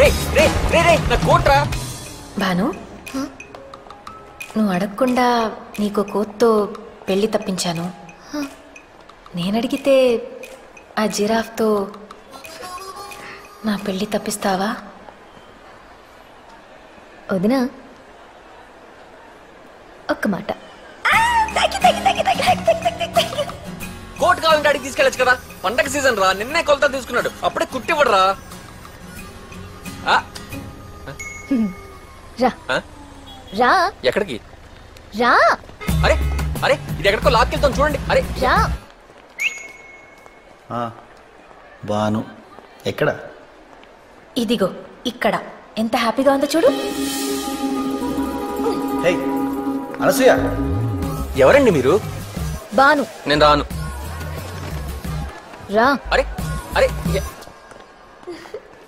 రే రే రే రే నా కోట్రా. భాను, నువ్వు అడగకుండా నీకు కోత్తో పెళ్లి తప్పించాను. నేనడిగితే ఆ జిరాఫ్తో నా పెళ్లి తప్పిస్తావా? వదినా ఒక్క మాట. కోట్ కావాలంటే అడిగి తీసుకెళ్ళచ్చు కదా. పండగ సీజన్ రా, నిన్నే కొలత తీసుకున్నాడు, అప్పుడే కుట్టివ్వడు రా. రా రా ఎక్కడికి రా. అరే అరే ఇది ఎక్కడికో లాక్కెళ్తాం చూడండి. అరే రా. బాను ఎక్కడ? ఇదిగో ఇక్కడ. ఎంత హ్యాపీగా ఉందో చూడు. హే అనసూయ, ఎవరండి మీరు? బాను నేను రాను. రా. అరే అరే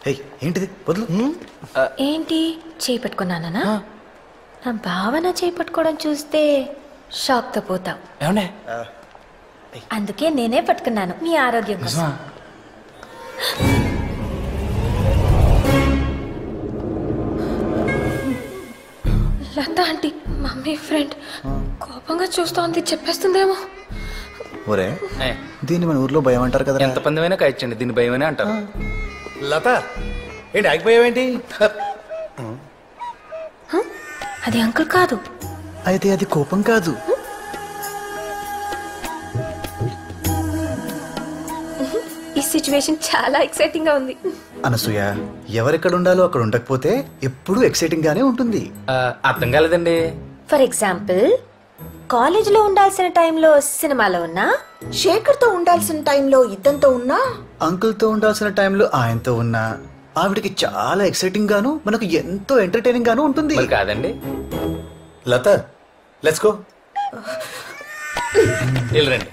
హే ఏంటిది వదులు. ఏంటి చేయి పట్టుకున్నానా? నా భావన చేయి పట్టుకోవడం చూస్తే షాక్తో పోతావు. ఏమండే అందుకే నేనే పట్టుకున్నాను మీ ఆరోగ్యం కోసం. లత ఆంటీ మమ్మీ ఫ్రెండ్ కోపంగా చూస్తోంది, చెప్పేస్తుందేమో. ఒరే దీన్ని మన ఊర్లో భయం అంటారు కదా. ఎంత పందమైనా కాయచ్చండి, దీన్ని భయమనే అంటారు. లత ఏంటి ఆగిపోయావేంటి? అది అంకుల్ కాదు. అయితే అది కోపం కాదు. ఈ సిచ్యువేషన్ చాలా ఎక్సైటింగ్ గా ఉంది. అనసూయ, ఎవరెక్కడ ఉండాలో అక్కడ ఉండకపోతే ఎప్పుడూ ఎక్సైటింగ్ గానే ఉంటుంది. అర్థం కాలేదండి. ఫర్ ఎగ్జాంపుల్, కాలేజీలో ఉండాల్సిన టైంలో సినిమాలో ఉన్నా, శేఖర్ తో ఉండాల్సిన టైంలో ఇద్దంతో ఉన్నా, అంకుల్ తో ఉండాల్సిన టైంలో ఆయనతో ఉన్నా ఆవిడకి చాలా ఎక్సైటింగ్ గాను మనకు ఎంతో ఎంటర్టైనింగ్ గాను ఉంటుంది. మరి కాదండి. లత లెట్స్ గో. వెళ్ళరండి.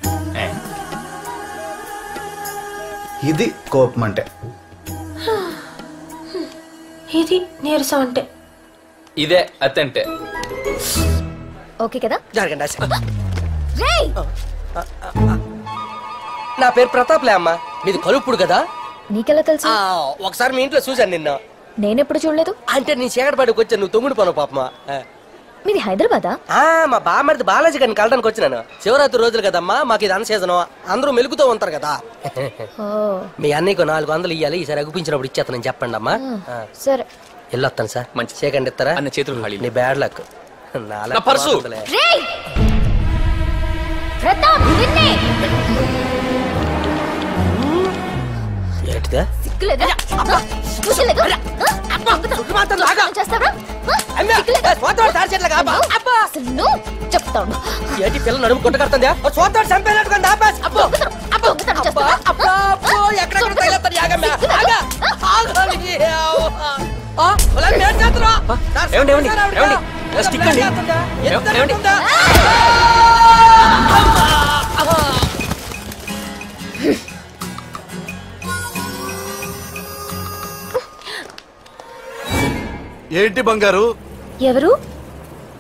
ఇది కోపం అంటే. ఇది నీరసం అంటే. ఇదే అత్తంటే. ఓకే కదా? జరగండి. రేయ్ నా పేరు ప్రతాప్లే అమ్మా, మీది కలుపుడు కదా. నీకెలా తెలుసు? ఒకసారి మీ ఇంట్లో చూశాను నిన్న. నేనెప్పుడు చూడలేదు. అంటే నీ చీకటిపాటికి వచ్చాను, నువ్వు తొంగుడు పను పాపమా. మీది హైదరాబాదా? మా బామ్మడిది బాలాజీ గారిని కలడానికి వచ్చినాను. శివరాత్రి రోజులు కదమ్మా, మాకు ఇది అన్న సీజను, అందరూ మెలుగుతూ ఉంటారు కదా. మీ అన్నయ్యకు 400 ఇయ్యాలి, ఈసారి అగుపించినప్పుడు ఇచ్చేస్తానని చెప్పండి అమ్మా. సరే వెళ్ళొస్తాను సార్. మంచి చీకండి ఇస్తారా? అన్న చేతులు ఖాళీ. నీ బ్యాడ్ లక్. నా పర్సు. రేయ్ ప్రతాప్ నిన్నే. ఏంటిదా? సిగ్గులేదా? చూసలేదా? చెప్తాను. ఏంటి పిల్ల నడుము కొట్ట కడుతుందా? సోతాడు చంపేనట్టుగా ఏంటి బంగారు? ఎవరు?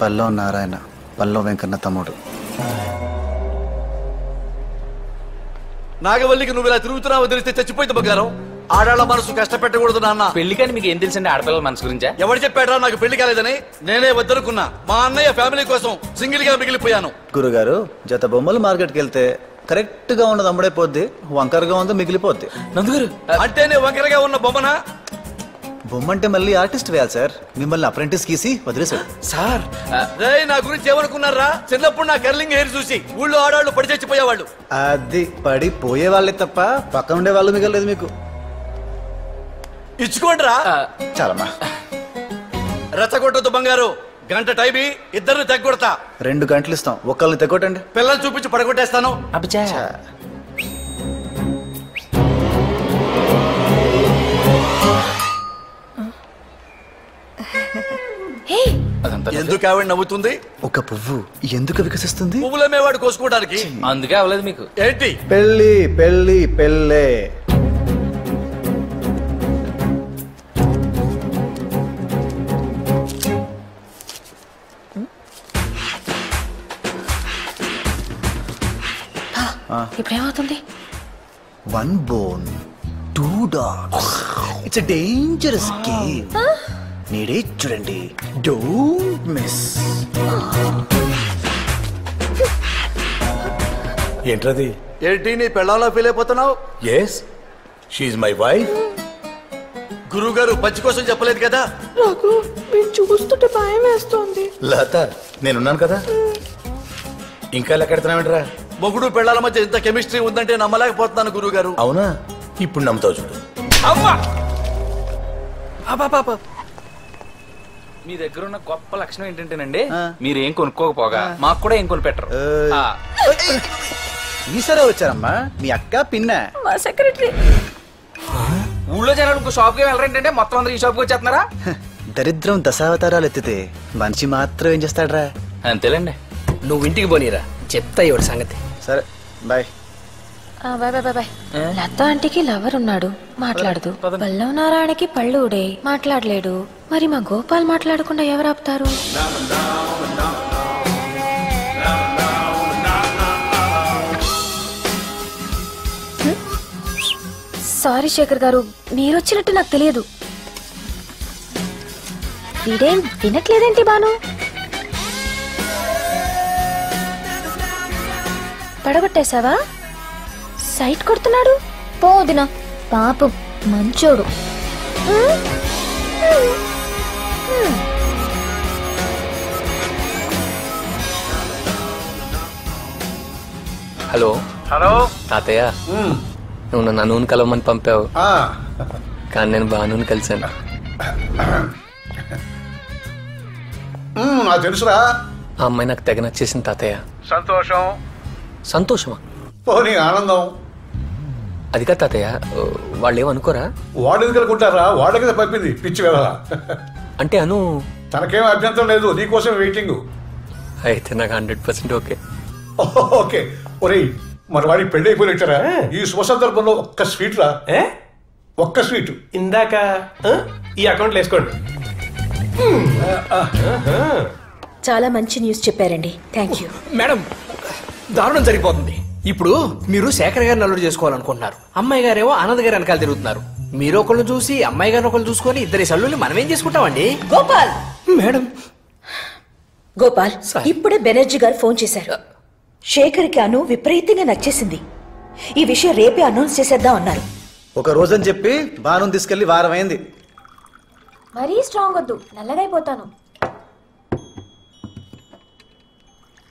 పల్లో నారాయణ, పల్లో వెంకన్న తమ్ముడు. నాగవల్లికి నువ్వు ఇలా తిరుగుతున్నావు తెలిస్తే చచ్చిపోయింది బంగారం. ఆడాళ్ళ మనసు కష్టపెట్టకూడదు నాన్న. పెళ్లి కానీ మీకు ఏం తెలుసండి ఆడపిల్లల మనసు గురించా? ఎవరు చెప్పాడా నాకు పెళ్లి కాలేదని? నేనే వద్దనుకున్నా. మా అన్నయ్య ఫ్యామిలీ కోసం సింగిల్ గా మిగిలిపోయాను. గురుగారు, జత బొమ్మలు మార్కెట్కి వెళ్తే కరెక్ట్ గా ఉన్నది అమ్ముడైపోద్ది, వంకరగా ఉంది మిగిలిపోద్ది. నందుగారు అంటే నేను వంకరగా ఉన్న బొమ్మనా? బొమ్మ అంటే మళ్ళీ ఆర్టిస్ట్ వేయాలి సార్. మిమ్మల్ని అప్రెంటిస్ గీసి వదిలేశాడు సార్. నా గురించి ఏమనుకున్నారా? చిన్నప్పుడు నా కర్లింగ్ హెయిర్ చూసి ఊళ్ళో ఆడాళ్ళు పడి చచ్చిపోయేవాళ్ళు. అది పడి పోయే వాళ్ళే తప్ప పక్కన ఉండే వాళ్ళు మిగలలేదు మీకు. ఇచ్చుకోండిరా. చాలమ్మా. రెచ్చగొట్టొద్దు బంగారు. గంట టైమి ఇద్దరిని తెగొడతా. 2 గంటలు ఇస్తాం, ఒక్కళ్ళని తెగొట్టండి. పిల్లలు చూపించి పడగొట్టేస్తాను. అబ్బా ఎందుకు ఆవిడ నవ్వుతుంది? ఒక పువ్వు ఎందుకు వికసిస్తుంది? పువ్వులమేవాడు కోసుకోవడానికి. అందుకే అవ్వలేదు మీకు. ఏంటి? పెళ్ళి పెళ్ళి పెళ్ళే. ఇప్పుడేమవుతుంది? 1 bone 2 dogs. It's a dangerous game. నీడే చూడండి. Don't miss. ఏంట్రది? ఏంటి నీ పెళ్ళాలో ఫీల్ అయిపోతున్నావు? Yes, she's my wife. గురువు గారు పంచి కోసం చెప్పలేదు కదా? నాకు మీరు చూస్తుంటే భయం వేస్తోంది. లత, నేనున్నాను కదా. ఇంకా లెక్కెడుతున్నావేంట్రా? మొగుడు పెళ్ళాల మధ్య ఇంత కెమిస్ట్రీ ఉందంటే నమ్మలేకపోతున్నాను గురువు గారు. అవునా? ఇప్పుడు నమ్ముతావు చూడు. మీ దగ్గర ఉన్న గొప్ప లక్షణం ఏంటంటేనండి, మీరు ఏం కొనుక్కోకపోగా మాకు కూడా ఏం కొనిపెట్టరు. ఈసారే వచ్చారమ్మా మీ అక్క పిన్న. మా సెక్రటరీ. ఊళ్ళో జనాలు ఇంకో షాప్కి వెళ్ళరేంటంటే మొత్తం అందరూ ఈ షాప్కి వచ్చేస్తున్నారా? దరిద్రం దశావతారాలు ఎత్తితే మనిషి మాత్రం ఏం చేస్తాడ్రా? అంతేలేండి. నువ్వు ఇంటికి పోనీరా, చెప్తా ఇవాడు సంగతి. సరే bye. Bye bye bye. Latha ఆంటీకి లవర్ ఉన్నాడు, మాట్లాడదు. పల్లవ నారాయణకి పళ్ళు ఊడే, మాట్లాడలేడు. మరి మా గోపాల్ మాట్లాడకుండా ఎవరు ఆపుతారు? సారీ శేఖర్ గారు, మీరు వచ్చినట్టు నాకు తెలియదు. వీడేం వినట్లేదేంటి బాను? పడగొట్టేశావా? సైట్ కొడుతున్నాడు. పోదినా పాపం మంచోడు. హలో తాతయ్య, నువ్వు నన్ను అనూని కలవమని పంపావు, కానీ నేను బాను కలిశాను. నాకు తెలుసురా. ఆ అమ్మాయి నాకు తెగ నచ్చేసింది తాతయ్య. సంతోషం. సంతోషమా? పోనీ ఆనందం. అది కాదు తాతయ్య, వాళ్ళు ఏమనుకోరా? వాడు ఎందుకు అనుకుంటారా? వాడే కదా పంపింది పిచ్చి వెళ్ళ. అంటే అను తనకేం అభ్యంతరం లేదు, నీకోసం వెయిటింగ్. అయితే నాకు 100% ఓకే. ఓకే. ఒరేయ్, మరి వాడికి పెళ్లి అయిపోయినట్టారా? ఈ శుభ సందర్భంలో ఒక్క స్వీట్ రా. ఒక్క స్వీట్ ఇందాక ఈ అకౌంట్లో వేసుకోండి. చాలా మంచి న్యూస్ చెప్పారండి. Thank you madam. దారుణం జరిగిపోతుంది. ఇప్పుడు మీరు శేఖర్ గారిని అల్లుడు చేసుకోవాలనుకుంటున్నారు, అమ్మాయి గారేమో ఆనంద్ గారి వెనకాల తిరుగుతున్నారు. మీరు ఒకళ్ళు చూసి అమ్మాయి గారిని ఒకళ్ళు చూసుకొని ఇద్దరి సల్లుల్ని మనం ఏం చేసుకుంటామండి? గోపాల్. మేడం. గోపాల్, ఇప్పుడే బెనర్జీ గారు ఫోన్ చేశారు. శేఖర్కి అను విపరీతంగా నచ్చేసింది. ఈ విషయం రేపే అనౌన్స్ చేసేద్దాం అన్నారు. ఒక రోజని చెప్పి బాను తీసుకెళ్లి వారం అయింది. మరీ స్ట్రాంగ్ వద్దు, నల్లగైపోతాను.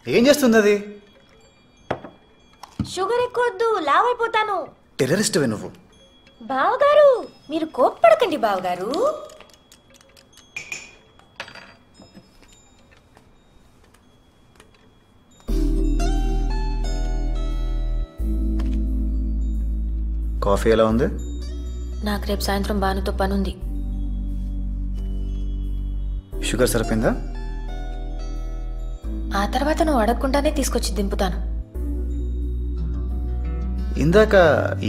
ఏం చేస్తుంది అది? షుగర్ ఎక్కువ వద్దు, లావ్ అయిపోతాను. టెర్రరిస్ట్వే నువ్వు. బావగారు, మీరు కోప్పడకండి బావగారు. కాఫీ ఎలా ఉంది? నాకు రేపు సాయంత్రం బానుతో పనుంది. షుగర్ సరిపోయిందా? ఆ తర్వాత నువ్వు అడగకుండానే తీసుకొచ్చి దింపుతాను. ఇందాక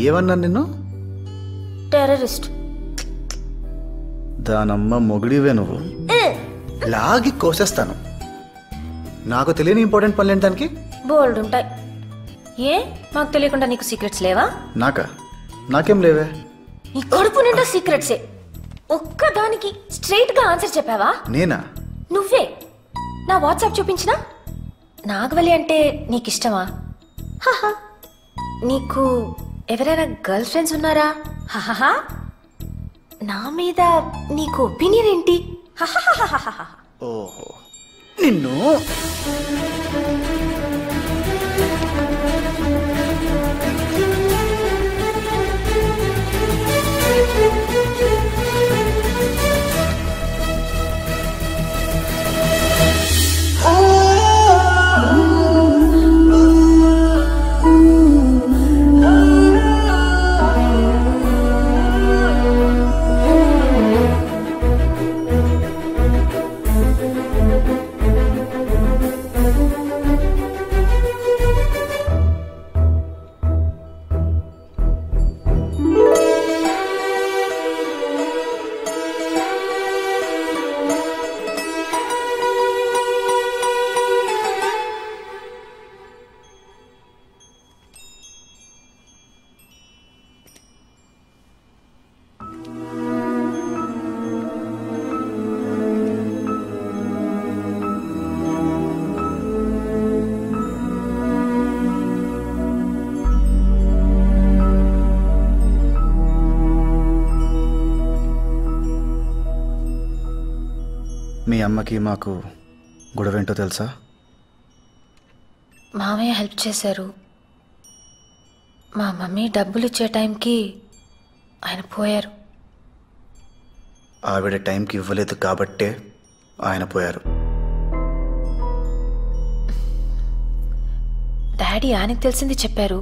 ఏమన్నా నిన్ను? టెర్రరిస్ట్. దానమ్మ మొగుడివే నువ్వు. లాగి కోసేస్తాను. నాకు తెలియని ఇంపార్టెంట్ పనులు ఏంటి దానికి? బోల్డ్ ఉంటాయి. ఏ మాకు తెలియకుండా నీకు సీక్రెట్స్ లేవా? నాకేం లేవే. నీ కడుపు నిండా సీక్రెట్సే. ఒక్కదానికి స్ట్రైట్ గా ఆన్సర్ చెప్పావా? నేనా? నువ్వే. నా వాట్సాప్ చూపించినా? నాగవల్లి అంటే నీకు ఇష్టమా? నీకు ఎవరైనా గర్ల్ ఫ్రెండ్స్ ఉన్నారా? నా మీద నీకు ఒపీనియన్ ఏంటి? ఓహో, నిన్ను మీ అమ్మకి మాకు గొడవేంటో తెలుసా? మామయ్య హెల్ప్ చేశారు. మా మమ్మీ డబ్బులు ఇచ్చే టైంకి ఆయన పోయారు. ఆవిడ టైంకి ఇవ్వలేదు కాబట్టే ఆయన పోయారు. డాడీ ఆయనకు తెలిసింది చెప్పారు.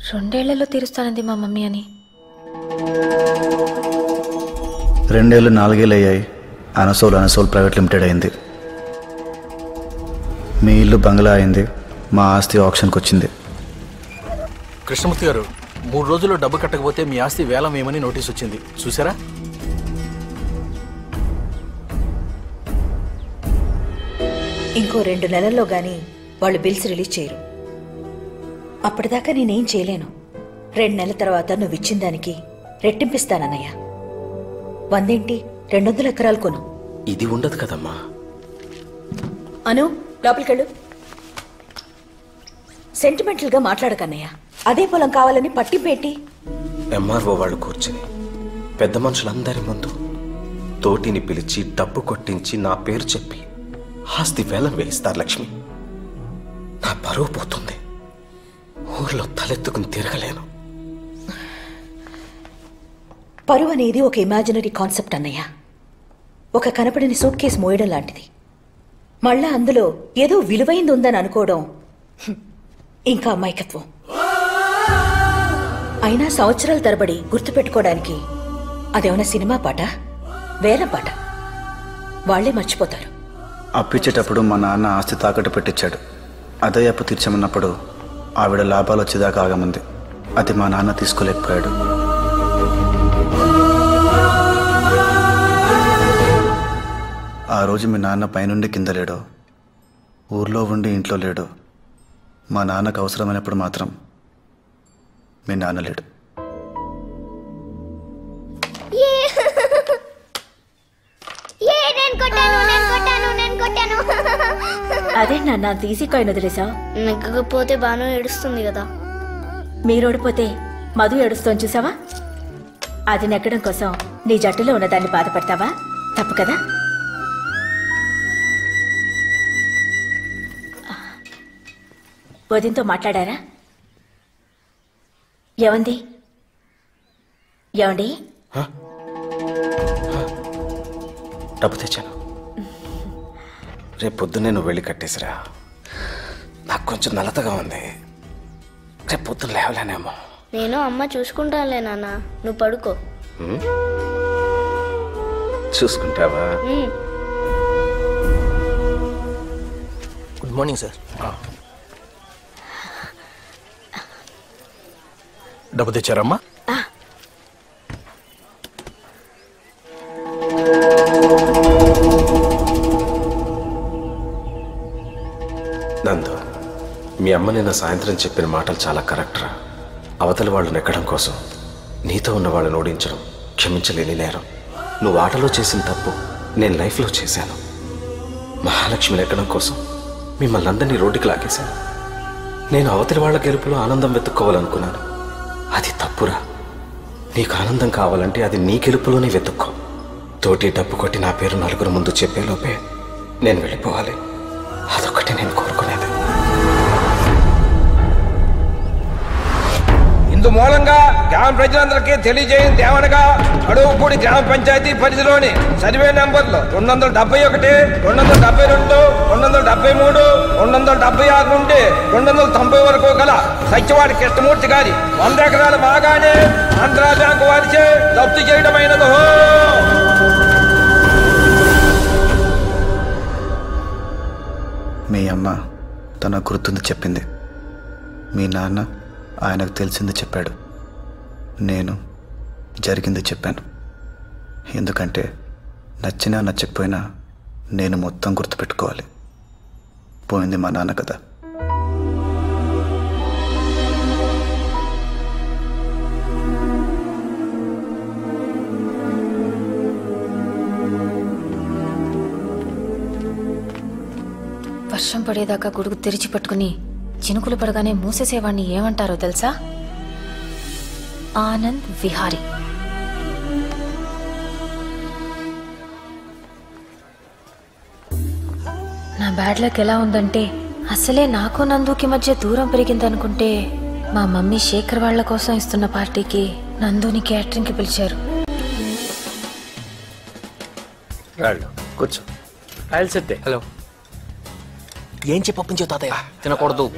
2 ఏళ్లలో తీరుస్తానంది మా మమ్మీ అని. 2 ఏళ్ళు 4 ఏళ్ళు అయ్యాయి. అనసోల్ ప్రైవేట్ లిమిటెడ్ అయింది. మీ ఇల్లు బంగ్లా అయింది. మా ఆస్తి ఆప్షన్కి వచ్చింది. కృష్ణమూర్తి గారు, 3 రోజుల్లో డబ్బు కట్టకపోతే మీ ఆస్తి వేలం వేయమని నోటీస్ వచ్చింది, చూసారా? ఇంకో 2 నెలల్లో గాని వాళ్ళు బిల్స్ రిలీజ్ చేయరు. అప్పటిదాకా నేనేం చేయలేను. 2 నెలల తర్వాత నువ్వు ఇచ్చిన దానికి రెట్టింపిస్తానన్నయ్య. 100 ఏంటి, 200 ఎకరాలు కొను. ఇది ఉండదు కదమ్మా. అను, లోపలికెళ్ళు. సెంటిమెంటల్ గా మాట్లాడకన్నయ్య. అదే పొలం కావాలని పట్టిపెట్టి ఎంఆర్ఓ వాళ్ళు కూర్చుని పెద్ద మనుషులందరి ముందు తోటిని పిలిచి డబ్బు కొట్టించి నా పేరు చెప్పి ఆస్తి వేలం వేయిస్తారు లక్ష్మి. నా పరువు పోతుంది. ఊర్లో తలెత్తుకుని తిరగలేను. పరువు అనేది ఒక ఇమాజినరీ కాన్సెప్ట్ అన్నయ్య. ఒక కనపడిన సూట్ కేసు మోయడం లాంటిది. మళ్ళా అందులో ఏదో విలువైంది ఉందని అనుకోవడం ఇంకా అమాయకత్వం. అయినా సంవత్సరాల తరబడి గుర్తుపెట్టుకోవడానికి అదేమన్నా సినిమా పాట, వేల పాట. వాళ్లే మర్చిపోతారు. అప్పిచ్చేటప్పుడు మా నాన్న ఆస్తి తాకట్టు పెట్టించాడు. అదే అప్పు తీర్చమన్నప్పుడు ఆవిడ లాభాలు వచ్చేదాకా ఆగమంది. అది మా నాన్న తీసుకోలేకపోయాడు. ఆ రోజు మీ నాన్న పైనుండి కింద లేడో, ఊర్లో ఉండి ఇంట్లో లేడో, మా నాన్నకు అవసరమైనప్పుడు మాత్రం మీ నాన్న లేడు. అదే నాన్న తీసి కాయిన్ వదిలేసా? నెగ్గకపోతే బాను ఏడుస్తుంది కదా. మీరు ఓడిపోతే మధు ఏడుస్తోంది చూసావా? అది నెగ్గడం కోసం నీ జట్టులో ఉన్నదాన్ని బాధపడతావా? తప్పు కదా. వదినతో మాట్లాడారా? ఏమండి? డబ్బు తెచ్చాను. రేపు పొద్దున్నే నువ్వు వెళ్ళి కట్టేసిరా. నాకు కొంచెం నలతగా ఉంది. రేపు పొద్దున్న లేవలేనేమో. నేను అమ్మ చూసుకుంటానులే నాన్న, నువ్వు పడుకో. చూసుకుంటావా? Good morning sir. డబ్బు తెచ్చారమ్మా? నందు, మీ అమ్మ నిన్న సాయంత్రం చెప్పిన మాటలు చాలా కరెక్ట్ రా. అవతల వాళ్ళు నెక్కడం కోసం నీతో ఉన్న వాళ్ళని ఓడించడం క్షమించలేని నేరం. నువ్వు ఆటలో చేసిన తప్పు నేను లైఫ్లో చేశాను. మహాలక్ష్మి నెక్కడం కోసం మిమ్మల్ని అందరినీ రోడ్డుకి లాగేశాను. నేను అవతలి వాళ్ళ గెలుపులో ఆనందం వెతుక్కోవాలనుకున్నాను. అది తప్పురా. నీకు ఆనందం కావాలంటే అది నీ గెలుపులోనే వెతుక్కో. తోటి డబ్బు కొట్టి నా పేరు నలుగురు ముందు చెప్పేలోపే నేను వెళ్ళిపోవాలి. అదొక్కటి నేను కోరుకునేది. ఇందు మూలంగా గ్రామ ప్రజలందరికీ తెలియజేయింది ఏమనగా, అడవుపూడి గ్రామ పంచాయతీ పరిధిలోని సర్వే నెంబర్లు 271, 272, 273, 276 నుండి 290 వరకు గల సత్యవాడి కృష్ణమూర్తి గారి 100 ఎకరాల బాగానే ఆంధ్రా బ్యాంకు వారిచే జప్తు చేయడమైనదో. మీ అమ్మ తన గుర్తుంది చెప్పింది. మీ నాన్న ఆయనకు తెలిసింది చెప్పాడు. నేను జరిగింది చెప్పాను. ఎందుకంటే నచ్చినా నచ్చకపోయినా నేను మొత్తం గుర్తుపెట్టుకోవాలి. పోయింది మా నాన్న కదా. వర్షం పడేదాకా గొడుగు తెరిచి పట్టుకుని చినుకులు పడగానే మూసేసేవాడిని ఏమంటారో తెలుసా? ఆనంద్ విహారీ. నా బ్యాడ్ లక్ ఎలా ఉందంటే అసలే నాకు నందుకి మధ్య దూరం పెరిగిందనుకుంటే మా మమ్మీ శేఖర్ వాళ్ళ కోసం ఇస్తున్న పార్టీకి నందుని క్యాటరింగ్కి పిలిచారు. కూర్చో. హలో. ఏం చెప్పొప్పించావు తాతయ్య? తినకూడదు.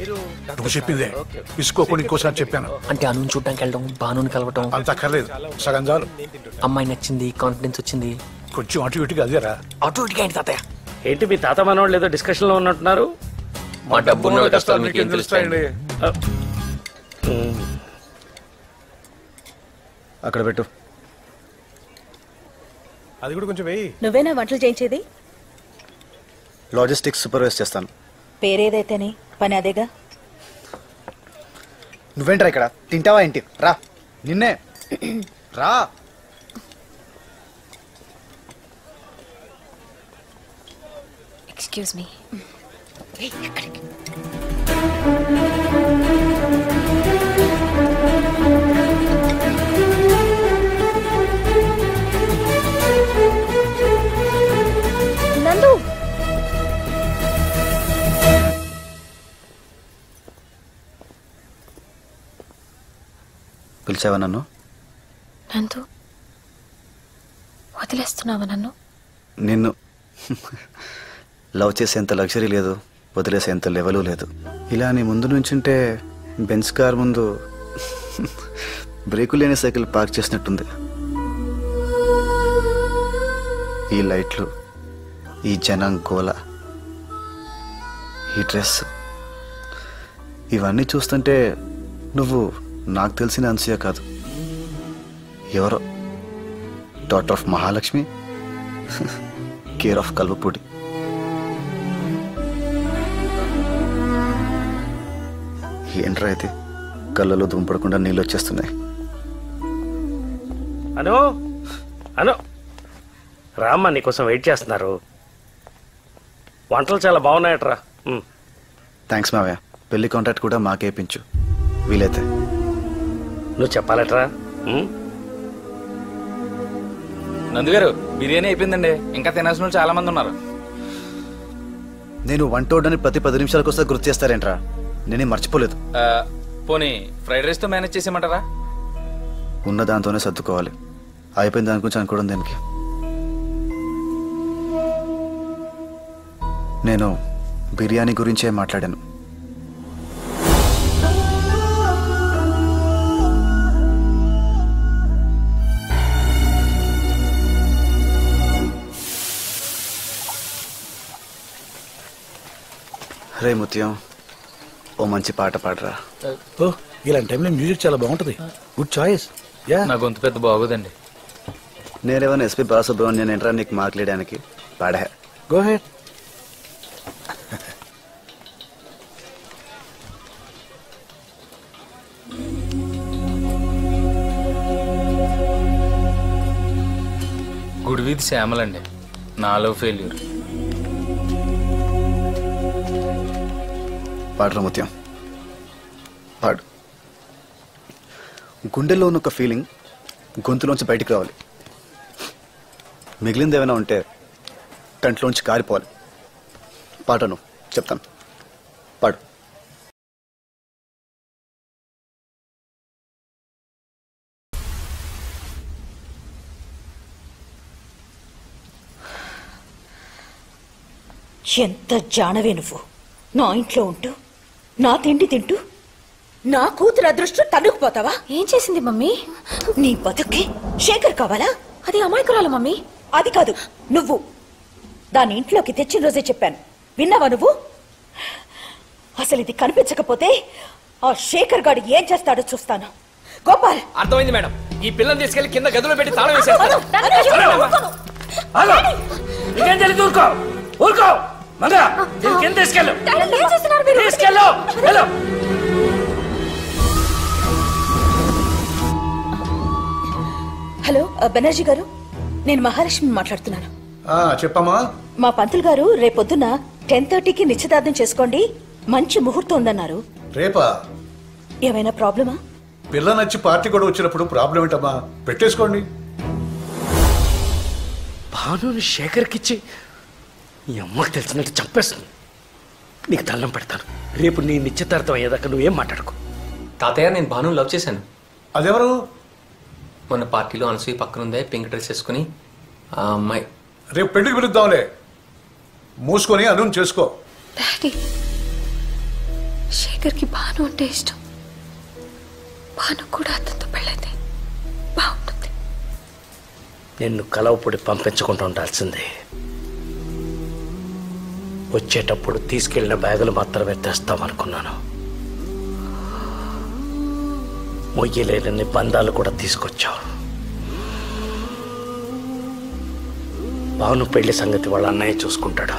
నువ్వు చెప్పిందే తీసుకోకుండా ఇంకోసారి చెప్పాను. అంటే అను చూడడానికి వెళ్ళడం, బానుని కలవటం అంత అక్కర్లేదు, సగం చాలు. అమ్మాయి నచ్చింది, కాన్ఫిడెన్స్ వచ్చింది. కొంచెం అటు ఇటుగా అదేరా. అటు ఇటుగా ఏంటి తాతయ్య? ఏంటి మీ తాత మనోళ్ళు ఏదో డిస్కషన్ లో ఉన్నట్టున్నారు? మా డబ్బున్న కష్టాలు మీకు ఏం తెలుస్తాయండి? అక్కడ పెట్టు. అది కూడా కొంచెం వెయ్యి. నువ్వేనా వంటలు చేయించేది? లాజిస్టిక్స్ సూపర్వైజ్ చేస్తాను. పేరేదైతేనే పని అదేగా. నువ్వేంట్రా ఇక్కడ తింటావా ఏంటి? రా, నిన్నే రా. Excuse me. నందు, పిలిచావా నన్ను? నందు, వదిలేస్తున్నావా నన్ను? నిన్ను లవ్ చేసేంత లగ్జరీ లేదు, వదిలేసేంత లెవెలు లేదు. ఇలా నీ ముందు నుంచుంటే బెంచ్ కార్ ముందు బ్రేకు లేని సైకిల్ పార్క్ చేసినట్టుంది. ఈ లైట్లు, ఈ జనం గోల, ఈ డ్రెస్, ఇవన్నీ చూస్తుంటే నువ్వు నాకు తెలిసిన అన్సూయ కాదు, ఎవరో daughter of Mahalakshmi, care of Kalvapudi. ఏంట్రా అయితే కళ్ళలో దుంపడకుండా నీళ్ళు వచ్చేస్తున్నాయి. అను అను రామ్మ, నీకోసం వెయిట్ చేస్తున్నారు. వంటలు చాలా బాగున్నాయట్రా. థ్యాంక్స్ మావయ్య. పెళ్లి కాంట్రాక్ట్ కూడా మాకేపించు వీలైతే. నువ్వు చెప్పాలట్రా. నందుగారు, బిర్యానీ అయిపోయిందండి. ఇంకా తినాల్సిన వాళ్ళు చాలా మంది ఉన్నారు. నేను వంటోడని ప్రతి 10 నిమిషాలకు వస్తే గుర్తు చేస్తారేంట్రా? నేనే మర్చిపోలేదు. పోనీ ఫ్రైడ్ రైస్ తో మేనేజ్ చేసేయమంటారా? ఉన్న దాంతోనే సర్దుకోవాలి. అయిపోయిన దాని గురించి అనుకోవడం దేనికి? నేను బిర్యానీ గురించే మాట్లాడాను. రే ముత్యం, ఓ మంచి పాట పాడరా. ఓ, ఇలాంటి టైంలో మ్యూజిక్ చాలా బాగుంటుంది. Good choice. యా, నా గొంతు పెద్ద బాగోదండి. నేనేమన్నా ఎస్పీ బాలసుబ్రహ్మణ్యం ఏంట్రా నీకు మాట్లాడడానికి? పాడా. Go ahead. గుడివీధి శ్యామలండి. నాలో ఫెయిల్యూర్. పాడరా ముత్యం, పాడు. గుండెల్లో ఉన్న ఒక ఫీలింగ్ గొంతులోంచి బయటికి రావాలి. మిగిలింది ఏమైనా ఉంటే కంట్లోంచి కారిపోవాలి. పాటను చెప్తాను, పాడు. ఎంత జానవే నువ్వు! నా ఇంట్లో ఉంటూ నా తిండి తింటూ నా కూతురు అదృష్టం తన్నుకుపోతావా? ఏం చేసింది మమ్మీ? నీ బతుక్కి శేఖర్ కావాలా? అది అమాయకురాలు మమ్మీ. అది కాదు, నువ్వు దాని ఇంట్లోకి తెచ్చిన రోజే చెప్పాను. విన్నావా నువ్వు? అసలు ఇది కనిపించకపోతే ఆ శేఖర్ గాడు ఏం చేస్తాడో చూస్తాను. గోపాల్, అర్థమైంది మేడం. ఈ పిల్లని తీసుకెళ్లి కింద గదిలో పెట్టి తాళం వేసేస్తాను. ఇదేం తెలియదు. ఊరుకో ఊరుకో. మంగా కింద తీసుకెళ్ళు. తీసుకెళ్ళు. హలో బెనర్జీ గారు, నేను మహాలక్ష్మి మాట్లాడుతున్నాను. చెప్పమ్మా. మా పంతులు గారు రేపొద్దున 10:30కి నిశ్చితార్థం చేసుకోండి, మంచి ముహూర్తం ఉందన్నారు. రేపా? ఏమైనా ప్రాబ్లమా? పిల్ల నచ్చి పార్టీ కూడా వచ్చినప్పుడు ప్రాబ్లం ఏంటమ్మా? పెట్టేసుకోండి. భానుని శేఖర్కిచ్చి ఈ అమ్మకి తెలిసినట్టు చంపేస్తుంది. నీకు దండం పెడతాను. రేపు నీ నిశ్చితార్థం అయ్యేదాకా నువ్వేం మాట్లాడుకో. తాతయ్య, నేను భాను లవ్ చేశాను. అదెవరు? మొన్న పార్టీలో అనసూయ పక్కన ఉందే, పింక్ డ్రెస్ వేసుకుని ఆ అమ్మాయి. రేపు పెళ్లికి పిలుద్దాంలే, మూసుకొని అను చేసుకో. డాడీ, శేఖర్కి భాను అంటే ఇష్టం. భాను కూడా అతనితో పెళ్ళైతే బాగుంటుంది. నిన్ను కలవపొడి పంపించకుండా ఉండాల్సిందే. వచ్చేటప్పుడు తీసుకెళ్లిన బ్యాగులు మాత్రమే తెస్తామనుకున్నాను. మొయ్యలేని బంధాలు కూడా తీసుకొచ్చావు. భాను పెళ్లి సంగతి వాళ్ళ అన్నయ్య చూసుకుంటాడు.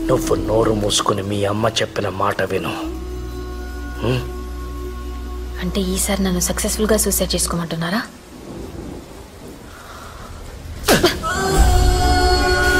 నువ్వు నోరు మూసుకుని మీ అమ్మ చెప్పిన మాట విను. అంటే ఈసారి నన్ను సక్సెస్ఫుల్గా సూసైడ్ చేసుకోమంటున్నారా?